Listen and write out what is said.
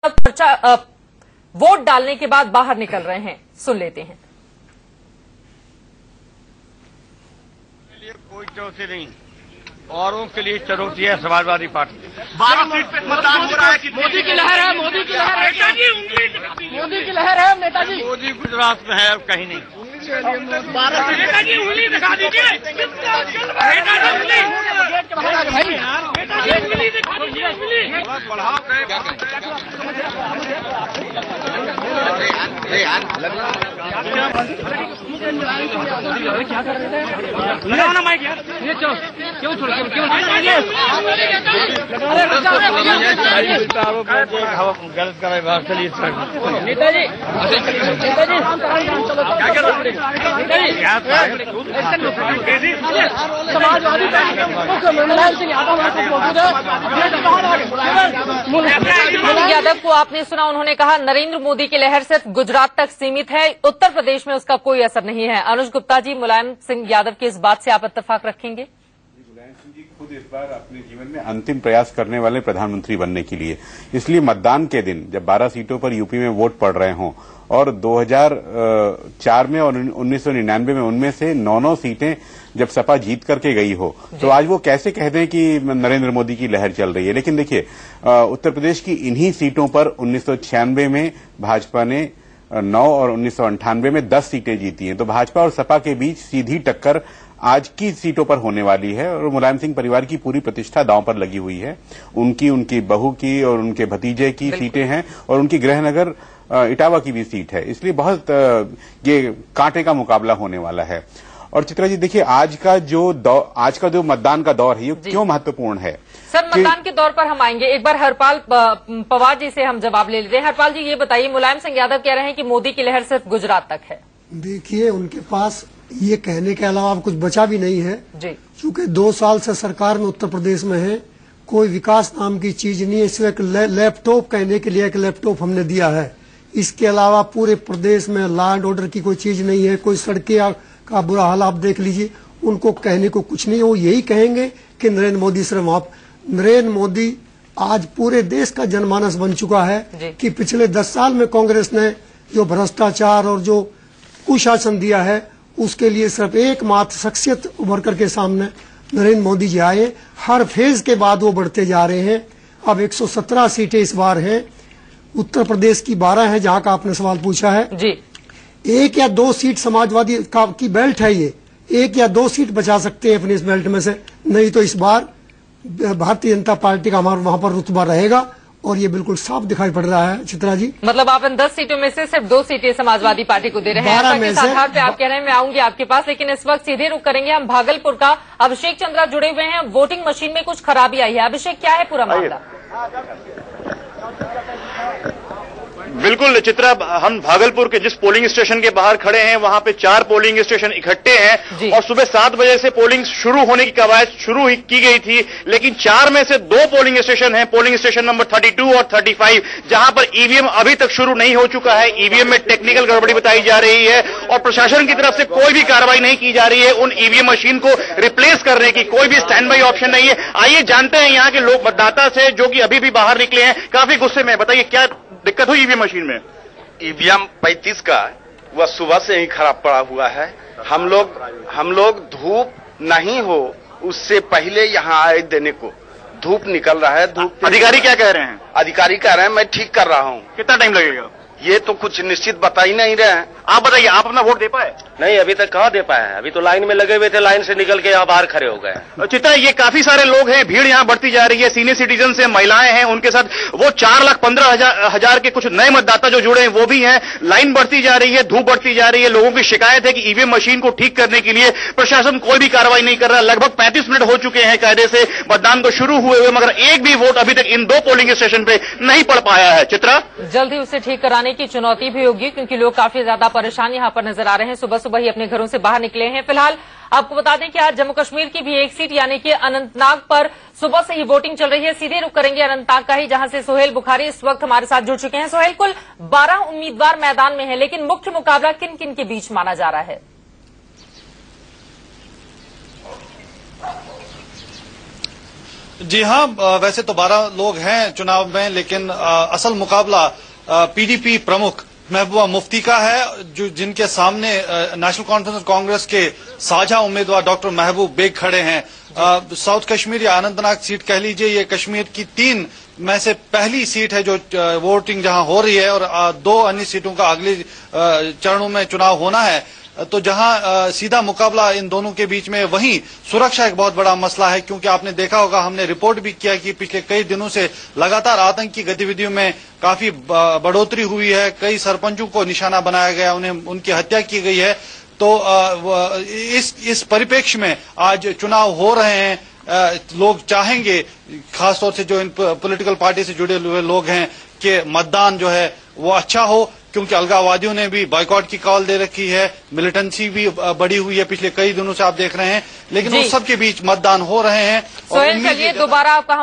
पर्चा वोट डालने के बाद बाहर निकल रहे हैं, सुन लेते हैं। कोई चुनौती नहीं, औरों के लिए चुनौती है समाजवादी पार्टी। 12 सीट पे मतदान हो रहा है। मोदी की लहर है, मोदी की लहर है, मोदी की लहर है नेताजी। मोदी गुजरात में है, अब कहीं नहीं। 12 सीट नेताजी उंगली दिखा दीजिए, नेताजी उंगली दिखा दीजिए, उंगली बढ़ाओ लगाओ ना माइक यार, ये क्यों छोड़ गलत कर रहे चलिए नेताजी समाजवादी मुलायम सिंह यादव को आपने सुना, उन्होंने कहा नरेंद्र मोदी की लहर सिर्फ गुजरात तक सीमित है, उत्तर प्रदेश में उसका कोई असर नहीं है। अनुज गुप्ता जी, मुलायम सिंह यादव की इस बात से आप इत्तेफाक रखेंगे? मुलायम सिंह जी खुद इस बार अपने जीवन में अंतिम प्रयास करने वाले प्रधानमंत्री बनने के लिए, इसलिए मतदान के दिन जब 12 सीटों पर यूपी में वोट पड़ रहे हों और 2004 में और 1999 में उनमें से 9 सीटें जब सपा जीत करके गई हो, तो आज वो कैसे कह दें कि नरेंद्र मोदी की लहर चल रही है। लेकिन देखिए, उत्तर प्रदेश की इन्हीं सीटों पर 1996 में भाजपा ने 9 और 1998 में 10 सीटें जीती हैं। तो भाजपा और सपा के बीच सीधी टक्कर आज की सीटों पर होने वाली है और मुलायम सिंह परिवार की पूरी प्रतिष्ठा दांव पर लगी हुई है। उनकी बहू की और उनके भतीजे की सीटें हैं और उनकी गृहनगर इटावा की भी सीट है, इसलिए बहुत ये कांटे का मुकाबला होने वाला है। और चित्रा जी देखिए, आज का जो मतदान का दौर है, ये क्यों महत्वपूर्ण है? सर, मतदान के दौर पर हम आएंगे, एक बार हरपाल पवार जी से हम जवाब ले लेते हैं। हरपाल जी, ये बताइए, मुलायम सिंह यादव कह रहे हैं कि मोदी की लहर सिर्फ गुजरात तक है। देखिए, उनके पास ये कहने के अलावा कुछ बचा भी नहीं है जी, क्योंकि 2 साल से सरकार में उत्तर प्रदेश में है, कोई विकास नाम की चीज नहीं है। सिर्फ लैपटॉप कहने के लिए एक लैपटॉप हमने दिया है, इसके अलावा पूरे प्रदेश में लॉ एंड ऑर्डर की कोई चीज नहीं है। कोई सड़कें का बुरा हाल आप देख लीजिए, उनको कहने को कुछ नहीं है। वो यही कहेंगे कि नरेंद्र मोदी सिर्फ आप। नरेंद्र मोदी आज पूरे देश का जनमानस बन चुका है कि पिछले 10 साल में कांग्रेस ने जो भ्रष्टाचार और जो कुशासन दिया है, उसके लिए सिर्फ एकमात्र शख्सियत उभर करके सामने नरेंद्र मोदी जी आए। हर फेज के बाद वो बढ़ते जा रहे हैं। अब 117 सीटें इस बार हैं, उत्तर प्रदेश की 12 है जहां का आपने सवाल पूछा है जी। 1 या 2 सीट समाजवादी की बेल्ट है, ये 1 या 2 सीट बचा सकते हैं अपनी इस बेल्ट में से, नहीं तो इस बार भारतीय जनता पार्टी का हमारा वहां पर रुतबा रहेगा और ये बिल्कुल साफ दिखाई पड़ रहा है। चित्रा जी, मतलब आप इन 10 सीटों में से सिर्फ 2 सीटें समाजवादी पार्टी को दे रहे हैं, इस आधार पे आप कह रहे हैं। मैं आऊंगी आपके पास, लेकिन इस वक्त सीधे रुक करेंगे हम भागलपुर का। अभिषेक चंद्रा जुड़े हुए हैं, वोटिंग मशीन में कुछ खराबी आई है। अभिषेक, क्या है पूरा मामला? बिल्कुल चित्रा, हम भागलपुर के जिस पोलिंग स्टेशन के बाहर खड़े हैं, वहां पे 4 पोलिंग स्टेशन इकट्ठे हैं और सुबह 7 बजे से पोलिंग शुरू होने की कवायद शुरू की गई थी, लेकिन 4 में से 2 पोलिंग स्टेशन हैं, पोलिंग स्टेशन नंबर 32 और 35, जहां पर ईवीएम अभी तक शुरू नहीं हो चुका है। ईवीएम में टेक्निकल गड़बड़ी बताई जा रही है और प्रशासन की तरफ से कोई भी कार्रवाई नहीं की जा रही है। उन ईवीएम मशीन को रिप्लेस करने की कोई भी स्टैंड बाई ऑप्शन नहीं है। आइए जानते हैं यहाँ के लोग मतदाता से, जो कि अभी भी बाहर निकले हैं, काफी गुस्से में। बताइए, क्या दिक्कत हुई ईवीएम मशीन में? ईवीएम 35 का वह सुबह से ही खराब पड़ा हुआ है। हम लोग धूप नहीं हो उससे पहले यहाँ आए देने को, धूप निकल रहा है। धूप अधिकारी क्या कह रहे हैं? अधिकारी कह रहे हैं मैं ठीक कर रहा हूँ। कितना टाइम लगेगा? ये तो कुछ निश्चित बता ही नहीं रहे हैं। आप बताइए, आप अपना वोट दे पाए? नहीं, अभी तक कहाँ दे पाए हैं, अभी तो लाइन में लगे हुए थे, लाइन से निकल के यहाँ बाहर खड़े हो गए। चित्रा, ये काफी सारे लोग हैं, भीड़ यहाँ बढ़ती जा रही है, सीनियर सिटीजन से महिलाएं हैं, उनके साथ वो 4,15,000 के कुछ नए मतदाता जो जुड़े हैं वो भी हैं। लाइन बढ़ती जा रही है, धूप बढ़ती जा रही है। लोगों की शिकायत है कि ईवीएम मशीन को ठीक करने के लिए प्रशासन कोई भी कार्रवाई नहीं कर रहा। लगभग 35 मिनट हो चुके हैं कायदे से मतदान को शुरू हुए, मगर एक भी वोट अभी तक इन 2 पोलिंग स्टेशन पे नहीं पड़ पाया है। चित्रा, जल्द ही उसे ठीक कराने की चुनौती भी होगी, क्योंकि लोग काफी ज्यादा परेशान यहाँ पर नजर आ रहे हैं, सुबह सुबह ही अपने घरों से बाहर निकले हैं। फिलहाल आपको बता दें कि आज जम्मू कश्मीर की भी एक सीट यानी कि अनंतनाग पर सुबह से ही वोटिंग चल रही है। सीधे रुक करेंगे अनंतनाग का ही, जहां से सोहेल बुखारी इस वक्त हमारे साथ जुड़ चुके हैं। सोहेल, कुल 12 उम्मीदवार मैदान में है, लेकिन मुख्य मुकाबला किन किन के बीच माना जा रहा है? जी हाँ, वैसे तो 12 लोग हैं चुनाव में, लेकिन असल मुकाबला पीडीपी प्रमुख महबूबा मुफ्ती का है, जो जिनके सामने नेशनल कॉन्फ्रेंस कांग्रेस के साझा उम्मीदवार डॉक्टर महबूब बेग खड़े हैं। साउथ कश्मीर या अनंतनाग सीट कह लीजिए, ये कश्मीर की 3 में से पहली सीट है जो वोटिंग जहां हो रही है, और 2 अन्य सीटों का अगले चरणों में चुनाव होना है। तो जहां सीधा मुकाबला इन दोनों के बीच में, वहीं सुरक्षा एक बहुत बड़ा मसला है, क्योंकि आपने देखा होगा, हमने रिपोर्ट भी किया कि पिछले कई दिनों से लगातार आतंकी गतिविधियों में काफी बढ़ोतरी हुई है। कई सरपंचों को निशाना बनाया गया, उनकी हत्या की गई है। तो इस परिप्रेक्ष्य में आज चुनाव हो रहे हैं। लोग चाहेंगे, खासतौर से जो इन पॉलिटिकल पार्टी से जुड़े हुए लोग हैं, कि मतदान जो है वो अच्छा हो, क्योंकि अलगाववादियों ने भी बॉयकॉट की कॉल दे रखी है, मिलिटेंसी भी बढ़ी हुई है पिछले कई दिनों से आप देख रहे हैं, लेकिन उस सब के बीच मतदान हो रहे हैं। सोहेल, चलिए दोबारा आपका